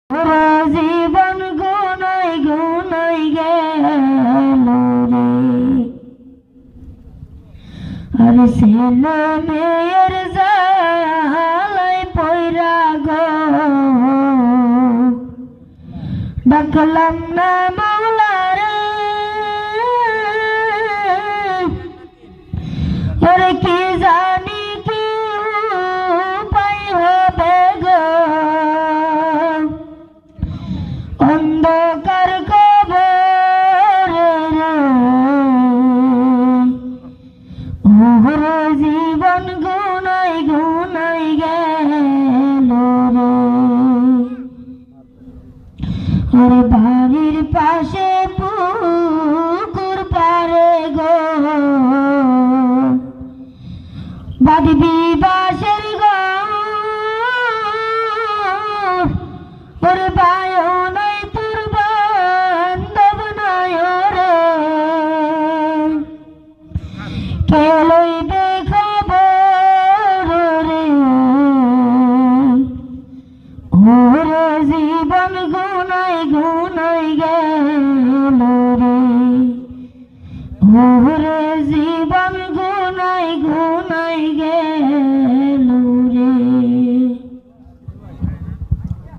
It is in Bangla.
ওরে জীবন গুনাই গুনাই গেল রে, আর ছেলে মেয়ের জালাই পয়রা গো, ডাকলাম না মাওলা রে, ওরে কি জানি কি উপায় হবে গো, অন্ধকার কবর রে, ওরে জীবন গুনাই গুনাই গেল রে, ওরে বাড়ির পাশে পুকুর পারে গো, বাঁধবি বাঁশের ঘর, ওরে বায়ো নাই তোর বান্ধব নাই রে, কে লইবে খবর রে, ওরে জীবন গুনাই গুনাই গেল রে, ওরে